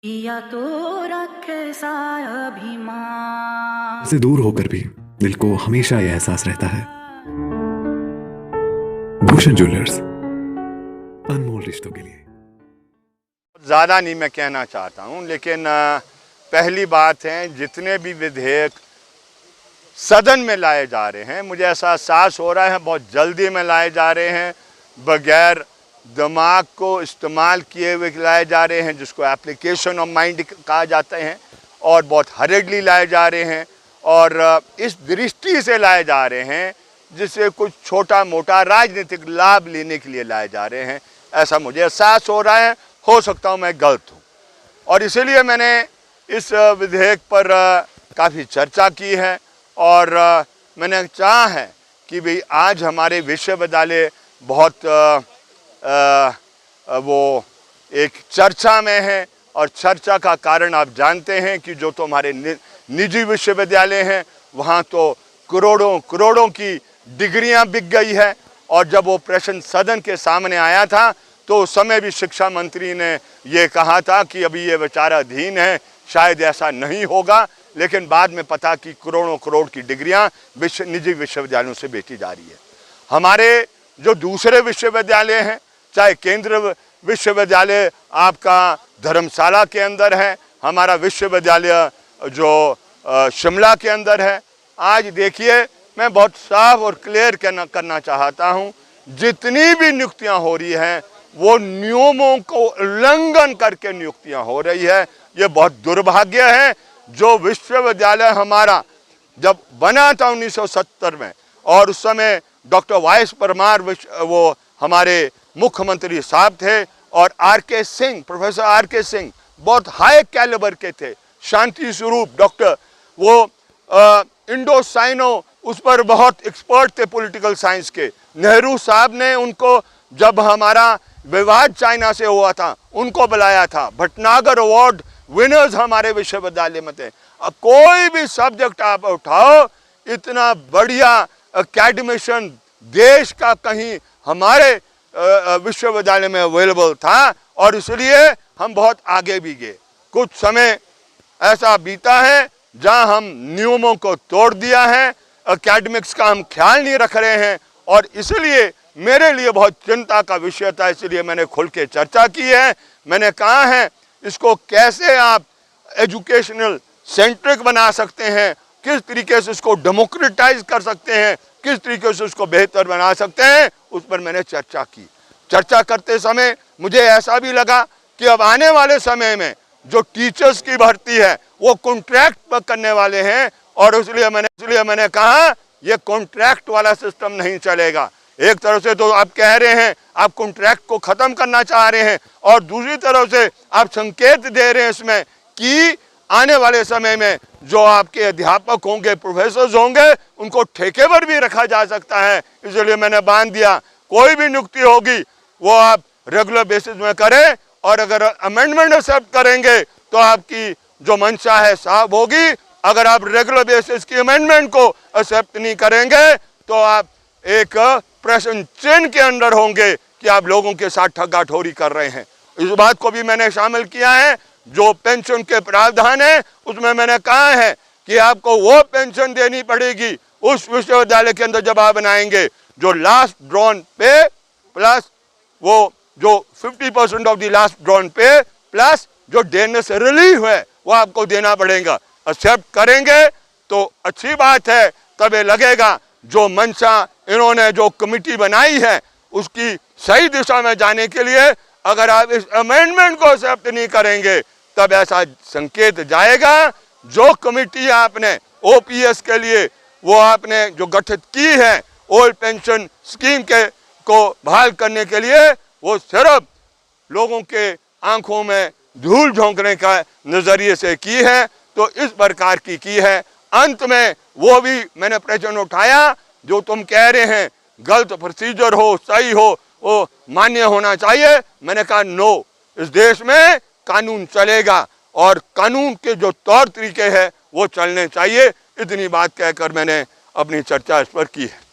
या तो कैसा अभिमान से दूर होकर भी दिल को हमेशा यह एहसास रहता है, भूषण ज्वेलर्स, अनमोल रिश्तों के लिए। ज़्यादा नहीं मैं कहना चाहता हूं, लेकिन पहली बात है, जितने भी विधेयक सदन में लाए जा रहे हैं, मुझे ऐसा एहसास हो रहा है बहुत जल्दी में लाए जा रहे हैं, बगैर दिमाग को इस्तेमाल किए हुए लाए जा रहे हैं, जिसको एप्लीकेशन ऑफ माइंड कहा जाता है, और बहुत हरेडली लाए जा रहे हैं और इस दृष्टि से लाए जा रहे हैं जिससे कुछ छोटा मोटा राजनीतिक लाभ लेने के लिए लाए जा रहे हैं, ऐसा मुझे एहसास हो रहा है। हो सकता हूँ मैं गलत हूँ, और इसीलिए मैंने इस विधेयक पर काफ़ी चर्चा की है और मैंने चाहा है कि भाई आज हमारे विश्वविद्यालय बहुत वो एक चर्चा में है, और चर्चा का कारण आप जानते हैं कि जो तो हमारे निजी विश्वविद्यालय हैं वहाँ तो करोड़ों करोड़ों की डिग्रियां बिक गई है, और जब वो प्रश्न सदन के सामने आया था तो उस समय भी शिक्षा मंत्री ने ये कहा था कि अभी ये विचाराधीन है, शायद ऐसा नहीं होगा, लेकिन बाद में पता कि करोड़ों करोड़ की डिग्रियां निजी विश्वविद्यालयों से बेची जा रही है। हमारे जो दूसरे विश्वविद्यालय हैं, चाहे केंद्रीय विश्वविद्यालय आपका धर्मशाला के अंदर है, हमारा विश्वविद्यालय जो शिमला के अंदर है, आज देखिए मैं बहुत साफ और क्लियर करना चाहता हूं, जितनी भी नियुक्तियां हो रही हैं वो नियमों को उल्लंघन करके नियुक्तियां हो रही है। ये बहुत दुर्भाग्य है। जो विश्वविद्यालय हमारा जब बना था 1970 में, और उस समय डॉक्टर वाई परमार वो हमारे मुख्यमंत्री साहब थे, और R K. Singh, professor R K. Singh बहुत हाई कैलिबर के थे, शांति स्वरूप डॉक्टर, वो इंडो साइनो उस पर बहुत एक्सपर्ट थे पॉलिटिकल साइंस के। नेहरू साहब ने उनको, जब हमारा विवाद चाइना से हुआ था, उनको बुलाया था। भटनागर अवार्ड विनर्स हमारे विश्वविद्यालय में थे। कोई भी सब्जेक्ट आप उठाओ, इतना बढ़िया एकेडमिशियन देश का कहीं हमारे विश्वविद्यालय में अवेलेबल था, और इसलिए हम बहुत आगे भी गए। कुछ समय ऐसा बीता है जहां हम नियमों को तोड़ दिया है, एकेडमिक्स का हम ख्याल नहीं रख रहे हैं, और इसलिए मेरे लिए बहुत चिंता का विषय था। इसलिए मैंने खुल के चर्चा की है। मैंने कहा है इसको कैसे आप एजुकेशनल सेंट्रिक बना सकते हैं, किस तरीके से इसको डेमोक्रेटाइज कर सकते हैं, किस तरीके से उसको बेहतर बना सकते हैं, उस पर मैंने चर्चा की। चर्चा करते समय मुझे ऐसा भी लगा कि अब आने वाले समय में जो टीचर्स की भर्ती है वो कॉन्ट्रैक्ट पर करने वाले हैं, और इसलिए मैंने कहा ये कॉन्ट्रैक्ट वाला सिस्टम नहीं चलेगा। एक तरफ से तो आप कह रहे हैं आप कॉन्ट्रैक्ट को खत्म करना चाह रहे हैं, और दूसरी तरफ से आप संकेत दे रहे हैं इसमें कि आने वाले समय में जो आपके अध्यापक होंगे, प्रोफेसर्स होंगे, उनको ठेके पर भी रखा जा सकता है। इसलिए मैंने बांध दिया, कोई भी नियुक्ति होगी वो आप रेगुलर बेसिस में करें, और अगर अमेंडमेंट एक्सेप्ट करेंगे तो आपकी जो मंशा है साफ होगी। अगर आप रेगुलर बेसिस की अमेंडमेंट को एक्सेप्ट नहीं करेंगे तो आप एक प्रश्न चिन्ह के अंदर होंगे कि आप लोगों के साथ ठगाठोरी कर रहे हैं। इस बात को भी मैंने शामिल किया है। जो पेंशन के प्रावधान है उसमें मैंने कहा है कि आपको वो पेंशन देनी पड़ेगी उस विश्वविद्यालय के अंदर जब आप बनाएंगे जो लास्ट ड्रॉन पे प्लस वो जो 50% ऑफ द लास्ट ड्रॉन पे प्लस जो देने से रिलीव है वो आपको देना पड़ेगा। एक्सेप्ट करेंगे तो अच्छी बात है, तब ये लगेगा जो मंशा इन्होंने जो कमिटी बनाई है उसकी सही दिशा में जाने के लिए। अगर आप इस अमेंडमेंट को एक्सेप्ट नहीं करेंगे तब ऐसा संकेत जाएगा जो कमिटी आपने ओपीएस के लिए वो आपने जो गठित की है ओल्ड पेंशन स्कीम के को बहाल करने के लिए, वो सिर्फ लोगों के आंखों में धूल झोंकने का नजरिए से की है, तो इस प्रकार की है। अंत में वो भी मैंने प्रश्न उठाया, जो तुम कह रहे हैं गलत प्रोसीजर हो सही हो वो मान्य होना चाहिए। मैंने कहा नो, इस देश में कानून चलेगा और कानून के जो तौर तरीके हैं वो चलने चाहिए। इतनी बात कहकर मैंने अपनी चर्चा इस पर की है।